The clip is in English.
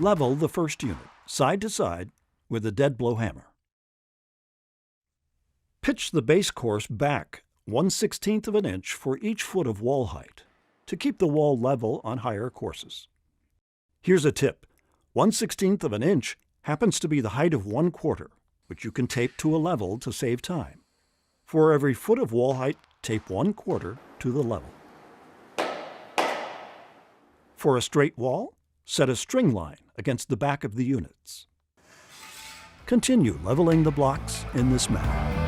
Level the first unit, side to side, with a dead blow hammer. Pitch the base course back 1/16 of an inch for each foot of wall height to keep the wall level on higher courses. Here's a tip. 1/16 of an inch happens to be the height of 1/4, which you can tape to a level to save time. For every foot of wall height, tape 1/4 to the level. For a straight wall, set a string line against the back of the units. Continue leveling the blocks in this manner.